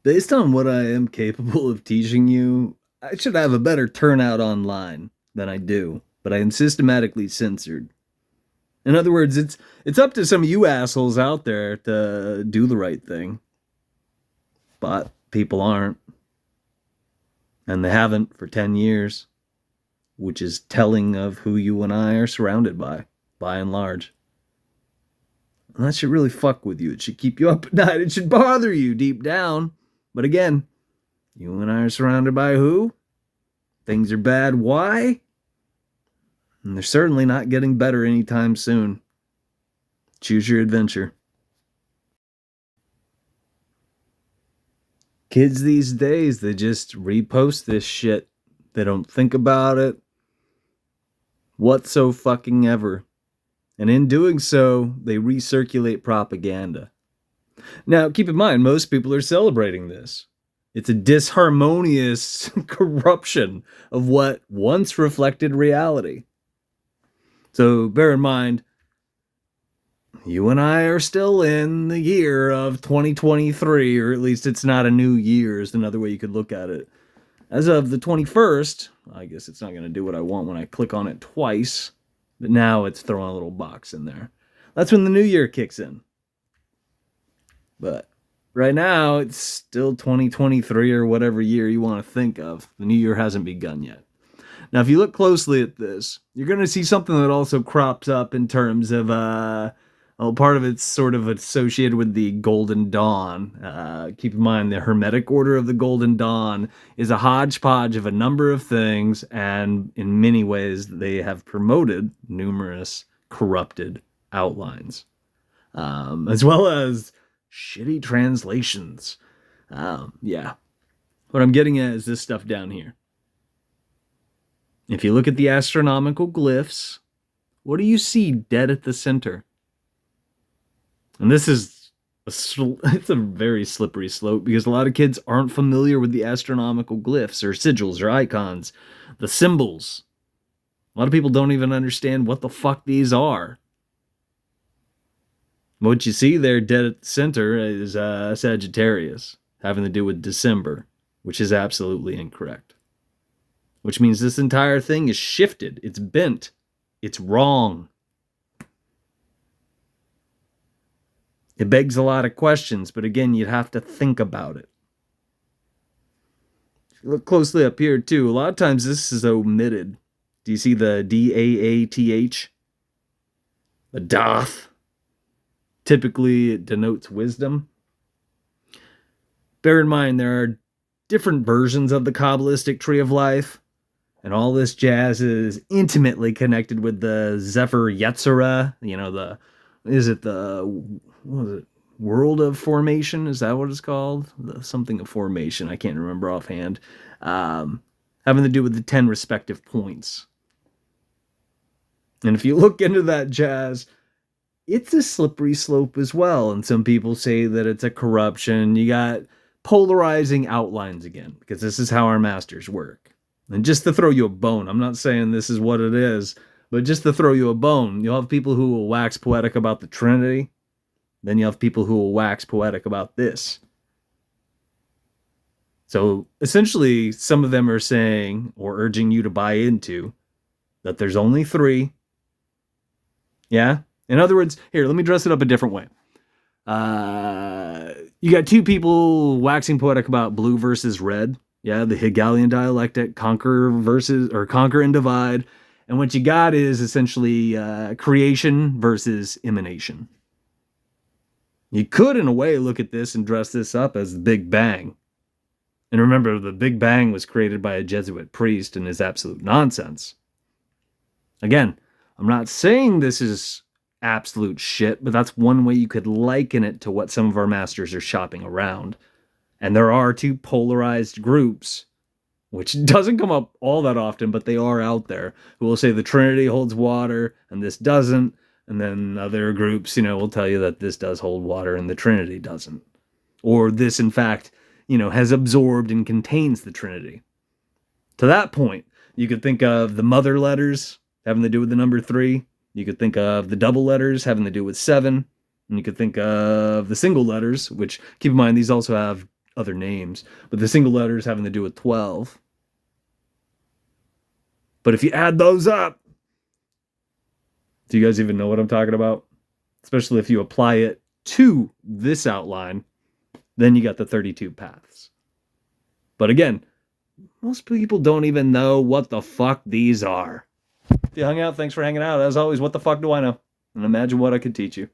Based on what I am capable of teaching you, I should have a better turnout online than I do, but I am systematically censored. In other words, it's up to some of you assholes out there to do the right thing, but people aren't, and they haven't for 10 years, which is telling of who you and I are surrounded by and large. And that should really fuck with you. It should keep you up at night. It should bother you deep down. But again, you and I are surrounded by who? Things are bad. Why? And they're certainly not getting better anytime soon. Choose your adventure. Kids these days, they just repost this shit. They don't think about it whatso fucking ever. And in doing so, they recirculate propaganda. Now, keep in mind, most people are celebrating this. It's a disharmonious corruption of what once reflected reality. So bear in mind, you and I are still in the year of 2023, or at least it's not a new year, is another way you could look at it. As of the 21st, I guess it's not going to do what I want when I click on it twice, but now it's throwing a little box in there. That's when the new year kicks in. But right now, it's still 2023 or whatever year you want to think of. The new year hasn't begun yet. Now, if you look closely at this, you're going to see something that also crops up in terms of, well, part of it's sort of associated with the Golden Dawn. Keep in mind, the Hermetic Order of the Golden Dawn is a hodgepodge of a number of things, and in many ways, they have promoted numerous corrupted outlines, as well as shitty translations. Yeah. What I'm getting at is this stuff down here. If you look at the astronomical glyphs, what do you see dead at the center? And this is it's a very slippery slope because a lot of kids aren't familiar with the astronomical glyphs or sigils or icons, the symbols. A lot of people don't even understand what the fuck these are. What you see there dead at the center is Sagittarius, having to do with December, which is absolutely incorrect. Which means this entire thing is shifted. It's bent. It's wrong. It begs a lot of questions, but again, you'd have to think about it. If you look closely up here, too, a lot of times this is omitted. Do you see the D-A-A-T-H? The Doth. Typically, it denotes wisdom. Bear in mind, there are different versions of the Kabbalistic tree of life. And all this jazz is intimately connected with the Zephyr Yetzirah, World of Formation? Is that what it's called? Something of formation, I can't remember offhand. Having to do with the 10 respective points. And if you look into that jazz, it's a slippery slope as well. And some people say that it's a corruption. You got polarizing outlines again, because this is how our masters work. And just to throw you a bone, I'm not saying this is what it is, but just to throw you a bone, you'll have people who will wax poetic about the Trinity. Then you'll have people who will wax poetic about this. So essentially, some of them are saying or urging you to buy into that there's only three. Yeah? In other words, here, let me dress it up a different way. You got two people waxing poetic about blue versus red. Yeah, the Hegelian dialectic, conquer and divide. And what you got is essentially creation versus emanation. You could, in a way, look at this and dress this up as the Big Bang. And remember, the Big Bang was created by a Jesuit priest and is absolute nonsense. Again, I'm not saying this is absolute shit, but that's one way you could liken it to what some of our masters are shopping around. And there are two polarized groups, which doesn't come up all that often, but they are out there, who will say the Trinity holds water and this doesn't. And then other groups, will tell you that this does hold water and the Trinity doesn't. Or this, in fact, has absorbed and contains the Trinity. To that point, you could think of the mother letters having to do with the number 3. You could think of the double letters having to do with 7. And you could think of the single letters, which, keep in mind, these also have other names, but the single letters having to do with 12. But if you add those up, do you guys even know what I'm talking about? Especially if you apply it to this outline, then you got the 32 paths. But again, most people don't even know what the fuck these are. If you hung out, thanks for hanging out. As always, what the fuck do I know? And imagine what I could teach you.